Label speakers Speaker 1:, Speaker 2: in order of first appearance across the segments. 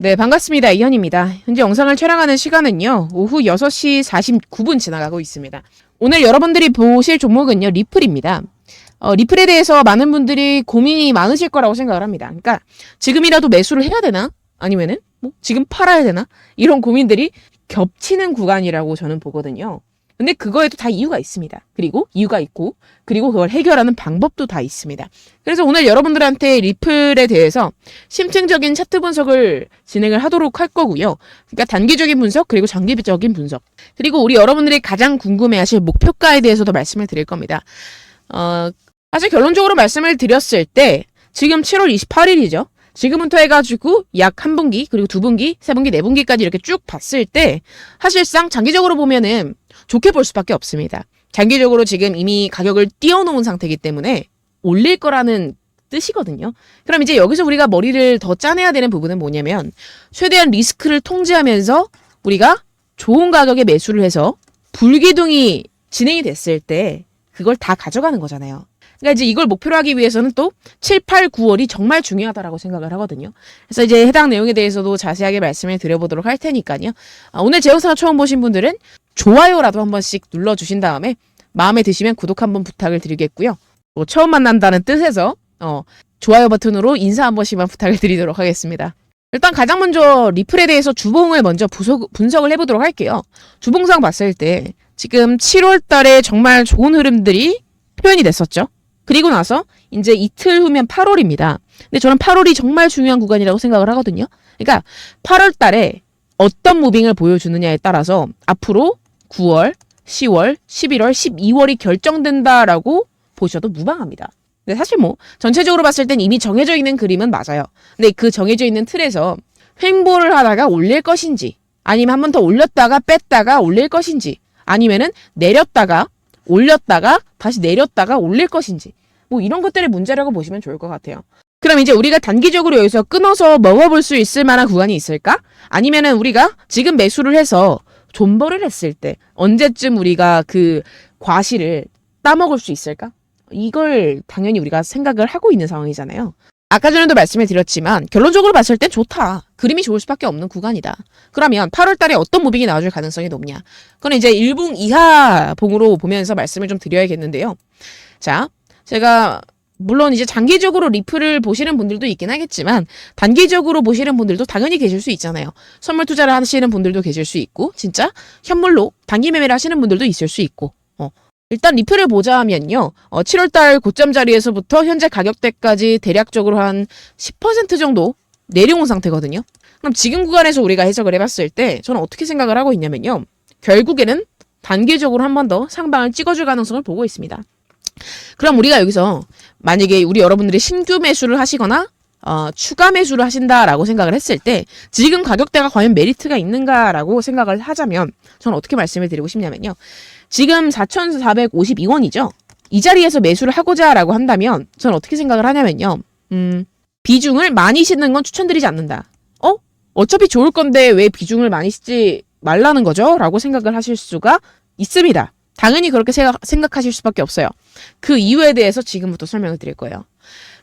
Speaker 1: 네, 반갑습니다. 이현입니다. 현재 영상을 촬영하는 시간은요, 오후 6시 49분 지나가고 있습니다. 오늘 여러분들이 보실 종목은요, 리플입니다. 리플에 대해서 많은 분들이 고민이 많으실 거라고 생각을 합니다. 그러니까 지금이라도 매수를 해야 되나? 아니면은 지금 팔아야 되나? 이런 고민들이 겹치는 구간이라고 저는 보거든요. 근데 그거에도 다 이유가 있습니다. 그리고 이유가 있고, 그리고 그걸 해결하는 방법도 다 있습니다. 그래서 오늘 여러분들한테 리플에 대해서 심층적인 차트 분석을 진행을 하도록 할 거고요. 그러니까 단기적인 분석, 그리고 장기적인 분석, 그리고 우리 여러분들이 가장 궁금해하실 목표가에 대해서도 말씀을 드릴 겁니다. 사실 결론적으로 말씀을 드렸을 때 지금 7월 28일이죠. 지금부터 해가지고 약 한 분기, 그리고 두 분기, 세 분기, 네 분기까지 이렇게 쭉 봤을 때 사실상 장기적으로 보면은 좋게 볼 수밖에 없습니다. 장기적으로 지금 이미 가격을 띄워놓은 상태이기 때문에 올릴 거라는 뜻이거든요. 그럼 이제 여기서 우리가 머리를 더 짜내야 되는 부분은 뭐냐면 최대한 리스크를 통제하면서 우리가 좋은 가격에 매수를 해서 불기둥이 진행이 됐을 때 그걸 다 가져가는 거잖아요. 그러니까 이제 이걸 목표로 하기 위해서는 또 7, 8, 9월이 정말 중요하다라고 생각을 하거든요. 그래서 이제 해당 내용에 대해서도 자세하게 말씀을 드려보도록 할 테니까요. 오늘 제 영상을 처음 보신 분들은 좋아요라도 한 번씩 눌러주신 다음에 마음에 드시면 구독 한번 부탁을 드리겠고요. 처음 만난다는 뜻에서 좋아요 버튼으로 인사 한 번씩만 부탁을 드리도록 하겠습니다. 일단 가장 먼저 리플에 대해서 주봉을 먼저 분석을 해보도록 할게요. 주봉상 봤을 때 지금 7월 달에 정말 좋은 흐름들이 표현이 됐었죠. 그리고 나서 이제 이틀 후면 8월입니다. 근데 저는 8월이 정말 중요한 구간이라고 생각을 하거든요. 그러니까 8월 달에 어떤 무빙을 보여주느냐에 따라서 앞으로 9월, 10월, 11월, 12월이 결정된다라고 보셔도 무방합니다. 근데 사실 전체적으로 봤을 땐 이미 정해져 있는 그림은 맞아요. 근데 그 정해져 있는 틀에서 횡보를 하다가 올릴 것인지, 아니면 한 번 더 올렸다가 뺐다가 올릴 것인지, 아니면은 내렸다가 올렸다가 다시 내렸다가 올릴 것인지, 이런 것들의 문제라고 보시면 좋을 것 같아요. 그럼 이제 우리가 단기적으로 여기서 끊어서 먹어볼 수 있을 만한 구간이 있을까? 아니면은 우리가 지금 매수를 해서 존버를 했을 때 언제쯤 우리가 그 과실을 따먹을 수 있을까? 이걸 당연히 우리가 생각을 하고 있는 상황이잖아요. 아까 전에도 말씀을 드렸지만 결론적으로 봤을 땐 좋다. 그림이 좋을 수밖에 없는 구간이다. 그러면 8월 달에 어떤 무빙이 나와줄 가능성이 높냐? 그건 이제 1봉 이하 봉으로 보면서 말씀을 좀 드려야겠는데요. 자, 제가 물론 이제 장기적으로 리플을 보시는 분들도 있긴 하겠지만 단기적으로 보시는 분들도 당연히 계실 수 있잖아요. 선물 투자를 하시는 분들도 계실 수 있고 진짜 현물로 단기 매매를 하시는 분들도 있을 수 있고 일단 리플을 보자 하면요. 7월달 고점 자리에서부터 현재 가격대까지 대략적으로 한 10% 정도 내려온 상태거든요. 그럼 지금 구간에서 우리가 해석을 해봤을 때 저는 어떻게 생각을 하고 있냐면요. 결국에는 단기적으로 한 번 더 상방을 찍어줄 가능성을 보고 있습니다. 그럼 우리가 여기서 만약에 우리 여러분들이 신규 매수를 하시거나 추가 매수를 하신다라고 생각을 했을 때 지금 가격대가 과연 메리트가 있는가라고 생각을 하자면 저는 어떻게 말씀을 드리고 싶냐면요. 지금 4,452원이죠. 이 자리에서 매수를 하고자 라고 한다면 저는 어떻게 생각을 하냐면요. 비중을 많이 싣는 건 추천드리지 않는다. 어차피 좋을 건데 왜 비중을 많이 싣지 말라는 거죠? 라고 생각을 하실 수가 있습니다. 당연히 그렇게 생각하실 수밖에 없어요. 그 이유에 대해서 지금부터 설명을 드릴 거예요.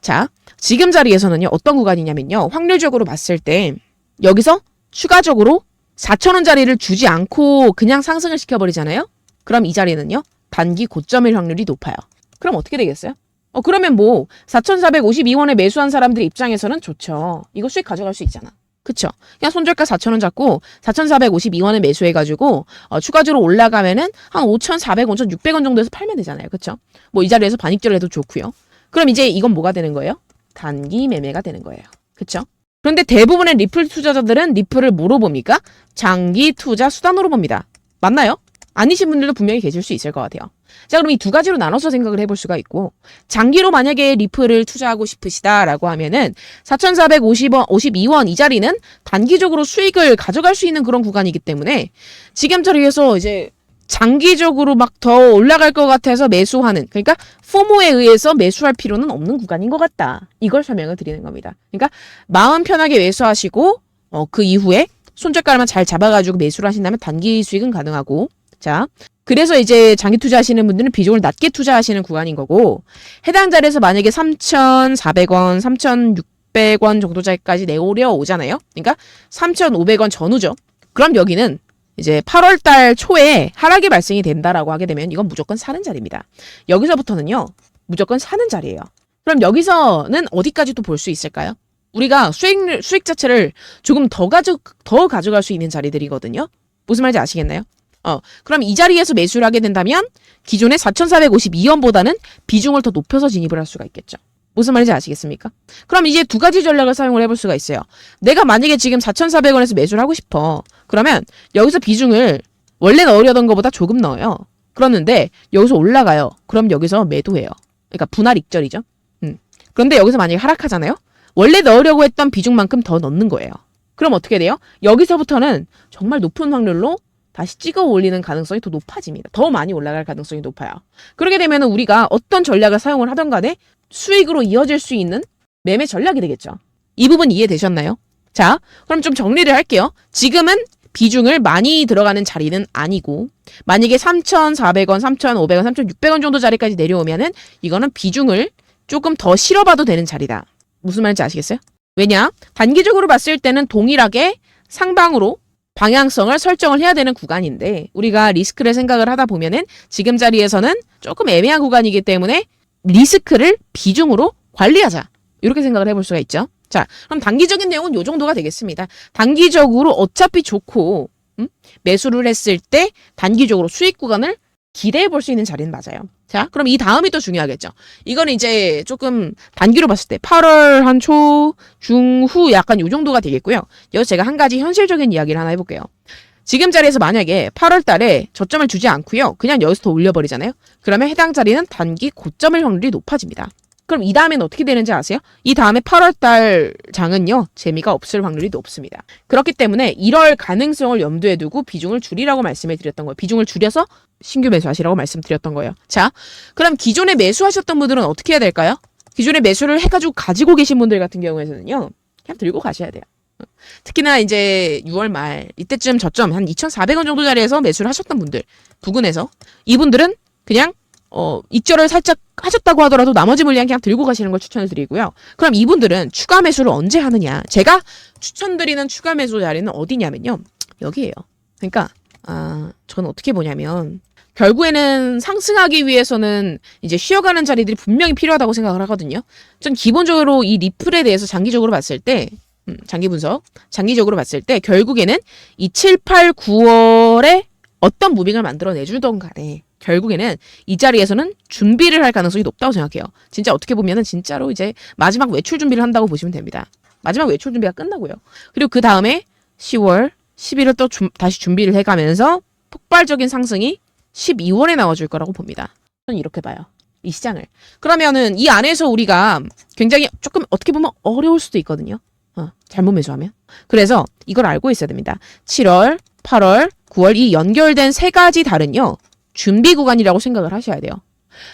Speaker 1: 자, 지금 자리에서는요. 어떤 구간이냐면요. 확률적으로 봤을 때 여기서 추가적으로 4,000원짜리를 주지 않고 그냥 상승을 시켜버리잖아요. 그럼 이 자리는요. 단기 고점일 확률이 높아요. 그럼 어떻게 되겠어요? 그러면 4,452원에 매수한 사람들 입장에서는 좋죠. 이거 수익 가져갈 수 있잖아. 그쵸? 그냥 손절가 4,000원 잡고 4,452원에 매수해가지고 추가적으로 올라가면은 한 5,400원, 5,600원 정도에서 팔면 되잖아요. 그쵸? 이 자리에서 반익절을 해도 좋고요. 그럼 이제 이건 뭐가 되는 거예요? 단기 매매가 되는 거예요. 그쵸? 그런데 대부분의 리플 투자자들은 리플을 뭐로 봅니까? 장기 투자 수단으로 봅니다. 맞나요? 아니신 분들도 분명히 계실 수 있을 것 같아요. 자, 그럼 이 두 가지로 나눠서 생각을 해볼 수가 있고 장기로 만약에 리플을 투자하고 싶으시다라고 하면은 4,452원 이 자리는 단기적으로 수익을 가져갈 수 있는 그런 구간이기 때문에 지금 자리에서 이제 장기적으로 막 더 올라갈 것 같아서 매수하는, 그러니까 포모에 의해서 매수할 필요는 없는 구간인 것 같다. 이걸 설명을 드리는 겁니다. 그러니까 마음 편하게 매수하시고 그 이후에 손절가만 잘 잡아가지고 매수를 하신다면 단기 수익은 가능하고, 자, 그래서 이제 장기 투자하시는 분들은 비중을 낮게 투자하시는 구간인 거고, 해당 자리에서 만약에 3,400원, 3,600원 3,600원 정도 자리까지 내려오잖아요. 그러니까 3,500원 전후죠. 그럼 여기는 이제 8월 달 초에 하락이 발생이 된다라고 하게 되면 이건 무조건 사는 자리입니다. 여기서부터는요. 무조건 사는 자리예요. 그럼 여기서는 어디까지 또 볼 수 있을까요? 우리가 수익 자체를 조금 더 가져갈 수 있는 자리들이거든요. 무슨 말인지 아시겠나요? 그럼 이 자리에서 매수를 하게 된다면 기존의 4,452원보다는 비중을 더 높여서 진입을 할 수가 있겠죠. 무슨 말인지 아시겠습니까? 그럼 이제 두 가지 전략을 사용을 해볼 수가 있어요. 내가 만약에 지금 4,400원에서 매수를 하고 싶어. 그러면 여기서 비중을 원래 넣으려던 것보다 조금 넣어요. 그러는데 여기서 올라가요. 그럼 여기서 매도해요. 그러니까 분할 익절이죠. 그런데 여기서 만약에 하락하잖아요. 원래 넣으려고 했던 비중만큼 더 넣는 거예요. 그럼 어떻게 돼요? 여기서부터는 정말 높은 확률로 다시 찍어 올리는 가능성이 더 높아집니다. 더 많이 올라갈 가능성이 높아요. 그렇게 되면 우리가 어떤 전략을 사용을 하던 간에 수익으로 이어질 수 있는 매매 전략이 되겠죠. 이 부분 이해되셨나요? 자, 그럼 좀 정리를 할게요. 지금은 비중을 많이 들어가는 자리는 아니고 만약에 3,400원, 3,500원, 3,600원 정도 자리까지 내려오면은 이거는 비중을 조금 더 실어봐도 되는 자리다. 무슨 말인지 아시겠어요? 왜냐? 단기적으로 봤을 때는 동일하게 상방으로 방향성을 설정을 해야 되는 구간인데 우리가 리스크를 생각을 하다 보면은 지금 자리에서는 조금 애매한 구간이기 때문에 리스크를 비중으로 관리하자. 이렇게 생각을 해볼 수가 있죠. 자, 그럼 단기적인 내용은 이 정도가 되겠습니다. 단기적으로 어차피 좋고 매수를 했을 때 단기적으로 수익 구간을 기대해 볼 수 있는 자리는 맞아요. 자, 그럼 이 다음이 또 중요하겠죠. 이거는 이제 조금 단기로 봤을 때 8월 한 초, 중후 약간 요 정도가 되겠고요. 여기서 제가 한 가지 현실적인 이야기를 하나 해볼게요. 지금 자리에서 만약에 8월 달에 저점을 주지 않고요. 그냥 여기서 더 올려버리잖아요. 그러면 해당 자리는 단기 고점일 확률이 높아집니다. 그럼 이 다음엔 어떻게 되는지 아세요? 이 다음에 8월 달 장은요. 재미가 없을 확률이 높습니다. 그렇기 때문에 이럴 가능성을 염두에 두고 비중을 줄이라고 말씀을 드렸던 거예요. 비중을 줄여서 신규 매수하시라고 말씀드렸던 거예요. 자, 그럼 기존에 매수하셨던 분들은 어떻게 해야 될까요? 기존에 매수를 해가지고 가지고 계신 분들 같은 경우에는요. 그냥 들고 가셔야 돼요. 특히나 이제 6월 말 이때쯤 저점 한 2,400원 정도 자리에서 매수를 하셨던 분들 부근에서 이분들은 그냥 익절을 살짝 하셨다고 하더라도 나머지 물량 그냥 들고 가시는 걸 추천을 드리고요. 그럼 이분들은 추가 매수를 언제 하느냐? 제가 추천드리는 추가 매수 자리는 어디냐면요. 여기예요. 그러니까 저는 어떻게 보냐면 결국에는 상승하기 위해서는 이제 쉬어가는 자리들이 분명히 필요하다고 생각을 하거든요. 전 기본적으로 이 리플에 대해서 장기적으로 봤을 때 장기 분석, 장기적으로 봤을 때 결국에는 이 7, 8, 9월에 어떤 무빙을 만들어내주던 간에 결국에는 이 자리에서는 준비를 할 가능성이 높다고 생각해요. 진짜 어떻게 보면은 진짜로 이제 마지막 외출 준비를 한다고 보시면 됩니다. 마지막 외출 준비가 끝나고요. 그리고 그 다음에 10월, 11월 또 다시 준비를 해가면서 폭발적인 상승이 12월에 나와줄 거라고 봅니다. 저는 이렇게 봐요. 이 시장을. 그러면은 이 안에서 우리가 굉장히 조금 어떻게 보면 어려울 수도 있거든요. 잘못 매수하면. 그래서 이걸 알고 있어야 됩니다. 7월, 8월, 9월 이 연결된 세 가지 달은요. 준비 구간이라고 생각을 하셔야 돼요.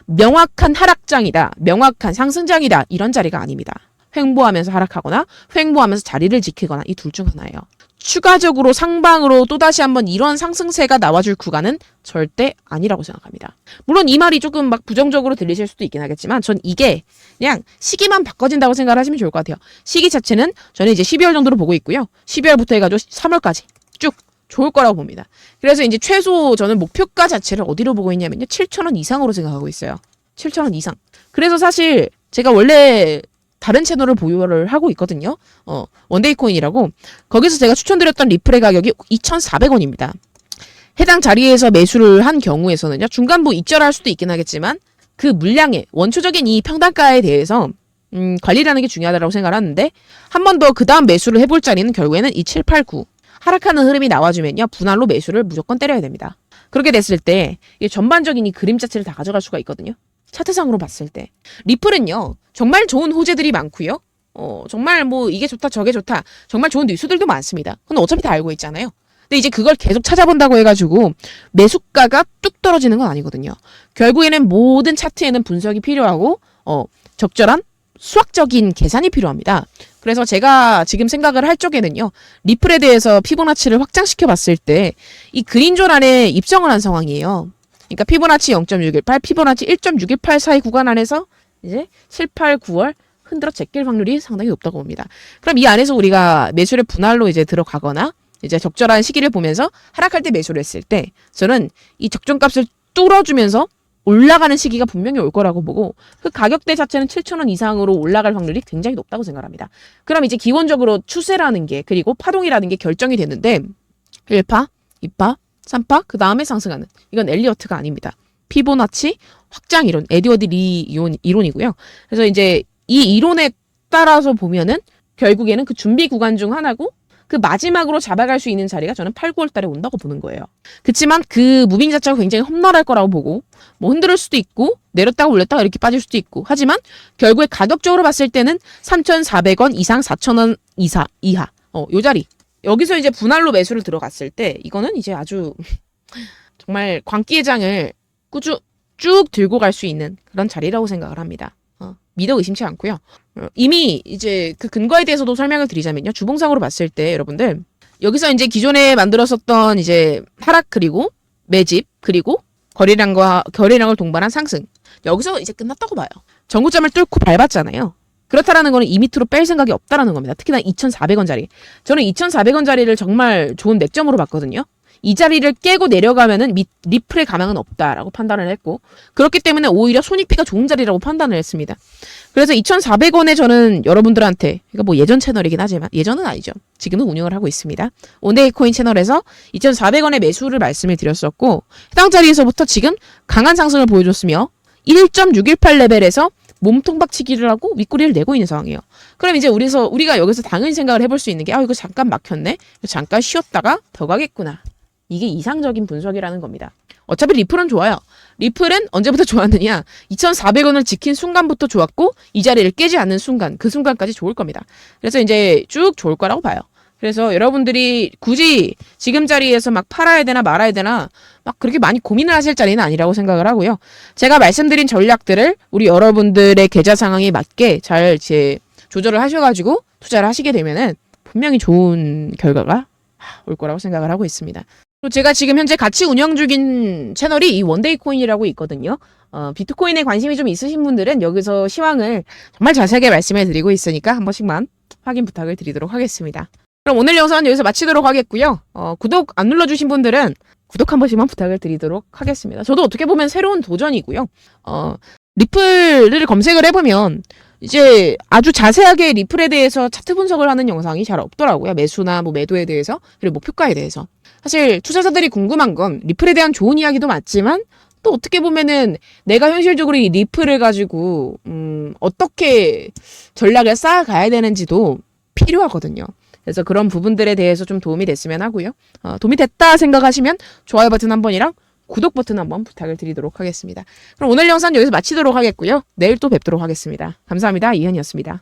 Speaker 1: 명확한 하락장이다. 명확한 상승장이다. 이런 자리가 아닙니다. 횡보하면서 하락하거나 횡보하면서 자리를 지키거나 이 둘 중 하나예요. 추가적으로 상방으로 또다시 한번 이런 상승세가 나와줄 구간은 절대 아니라고 생각합니다. 물론 이 말이 조금 막 부정적으로 들리실 수도 있긴 하겠지만 전 이게 그냥 시기만 바꿔진다고 생각을 하시면 좋을 것 같아요. 시기 자체는 저는 이제 12월 정도로 보고 있고요. 12월부터 해가지고 3월까지 쭉 좋을 거라고 봅니다. 그래서 이제 최소 저는 목표가 자체를 어디로 보고 있냐면요. 7,000원 이상으로 생각하고 있어요. 7,000원 이상. 그래서 사실 제가 원래 다른 채널을 보유를 하고 있거든요. 원데이 코인이라고. 거기서 제가 추천드렸던 리플의 가격이 2,400원입니다. 해당 자리에서 매수를 한 경우에서는요. 중간부 익절할 수도 있긴 하겠지만 그 물량의 원초적인 이 평단가에 대해서 관리를 하는 게 중요하다고 생각을 하는데 한 번 더 그 다음 매수를 해볼 자리는 결국에는 이 7, 8, 9 하락하는 흐름이 나와주면요. 분할로 매수를 무조건 때려야 됩니다. 그렇게 됐을 때 전반적인 이 그림 자체를 다 가져갈 수가 있거든요. 차트상으로 봤을 때. 리플은요. 정말 좋은 호재들이 많고요. 정말 뭐 이게 좋다 저게 좋다. 정말 좋은 뉴스들도 많습니다. 그건 어차피 다 알고 있잖아요. 근데 이제 그걸 계속 찾아본다고 해가지고 매수가가 뚝 떨어지는 건 아니거든요. 결국에는 모든 차트에는 분석이 필요하고 적절한 수학적인 계산이 필요합니다. 그래서 제가 지금 생각을 할 쪽에는요. 리플에 대해서 피보나치를 확장시켜 봤을 때 이 그린존 안에 입성을 한 상황이에요. 그러니까 피보나치 0.618, 피보나치 1.618 사이 구간 안에서 이제 7, 8, 9월 흔들어 제낄 확률이 상당히 높다고 봅니다. 그럼 이 안에서 우리가 매수를 분할로 이제 들어가거나 이제 적절한 시기를 보면서 하락할 때 매수를 했을 때 저는 이 적정값을 뚫어주면서 올라가는 시기가 분명히 올 거라고 보고 그 가격대 자체는 7,000원 이상으로 올라갈 확률이 굉장히 높다고 생각합니다. 그럼 이제 기본적으로 추세라는 게 그리고 파동이라는 게 결정이 되는데 1파, 2파, 3파 그 다음에 상승하는 이건 엘리어트가 아닙니다. 피보나치 확장 이론, 에드워드 리 이론이고요. 그래서 이제 이 이론에 따라서 보면은 결국에는 그 준비 구간 중 하나고 그 마지막으로 잡아갈 수 있는 자리가 저는 8, 9월 달에 온다고 보는 거예요. 그치만 그 무빙 자체가 굉장히 험난할 거라고 보고 뭐 흔들 수도 있고 내렸다가 올렸다가 이렇게 빠질 수도 있고 하지만 결국에 가격적으로 봤을 때는 3,400원 이상 4,000원 이하 요 자리 여기서 이제 분할로 매수를 들어갔을 때 이거는 이제 아주 정말 광기의 장을 쭉 들고 갈 수 있는 그런 자리라고 생각을 합니다. 믿어 의심치 않고요. 이미 이제 그 근거에 대해서도 설명을 드리자면요. 주봉상으로 봤을 때 여러분들 여기서 이제 기존에 만들었었던 이제 하락 그리고 매집 그리고 거래량을 동반한 상승 여기서 이제 끝났다고 봐요. 전고점을 뚫고 밟았잖아요. 그렇다라는 거는 이 밑으로 뺄 생각이 없다라는 겁니다. 특히나 2,400원짜리. 저는 2,400원짜리를 정말 좋은 맥점으로 봤거든요. 이 자리를 깨고 내려가면은 리플의 가망은 없다라고 판단을 했고 그렇기 때문에 오히려 손익비가 좋은 자리라고 판단을 했습니다. 그래서 2,400원에 저는 여러분들한테 이거 뭐 예전 채널이긴 하지만 예전은 아니죠. 지금은 운영을 하고 있습니다. 온데이 코인 채널에서 2,400원에 매수를 말씀을 드렸었고 해당 자리에서부터 지금 강한 상승을 보여줬으며 1.618레벨에서 몸통 박치기를 하고 윗꼬리를 내고 있는 상황이에요. 그럼 이제 우리가 여기서 당연히 생각을 해볼 수 있는 게 이거 잠깐 막혔네. 잠깐 쉬었다가 더 가겠구나. 이게 이상적인 분석이라는 겁니다. 어차피 리플은 좋아요. 리플은 언제부터 좋았느냐? 2,400원을 지킨 순간부터 좋았고 이 자리를 깨지 않는 순간, 그 순간까지 좋을 겁니다. 그래서 이제 쭉 좋을 거라고 봐요. 그래서 여러분들이 굳이 지금 자리에서 막 팔아야 되나 말아야 되나 막 그렇게 많이 고민을 하실 자리는 아니라고 생각을 하고요. 제가 말씀드린 전략들을 우리 여러분들의 계좌 상황에 맞게 잘 조절을 하셔가지고 투자를 하시게 되면은 분명히 좋은 결과가 올 거라고 생각을 하고 있습니다. 그리고 제가 지금 현재 같이 운영 중인 채널이 이 원데이 코인이라고 있거든요. 비트코인에 관심이 좀 있으신 분들은 여기서 시황을 정말 자세하게 말씀해 드리고 있으니까 한 번씩만 확인 부탁을 드리도록 하겠습니다. 그럼 오늘 영상은 여기서 마치도록 하겠고요. 구독 안 눌러주신 분들은 구독 한 번씩만 부탁을 드리도록 하겠습니다. 저도 어떻게 보면 새로운 도전이고요. 리플을 검색을 해보면 이제 아주 자세하게 리플에 대해서 차트 분석을 하는 영상이 잘 없더라고요. 매수나 뭐 매도에 대해서 그리고 목표가에 대해서. 사실 투자자들이 궁금한 건 리플에 대한 좋은 이야기도 맞지만 또 어떻게 보면은 내가 현실적으로 이 리플을 가지고 어떻게 전략을 쌓아가야 되는지도 필요하거든요. 그래서 그런 부분들에 대해서 좀 도움이 됐으면 하고요. 도움이 됐다 생각하시면 좋아요 버튼 한 번이랑 구독 버튼 한번 부탁을 드리도록 하겠습니다. 그럼 오늘 영상 여기서 마치도록 하겠고요. 내일 또 뵙도록 하겠습니다. 감사합니다. 이현이었습니다.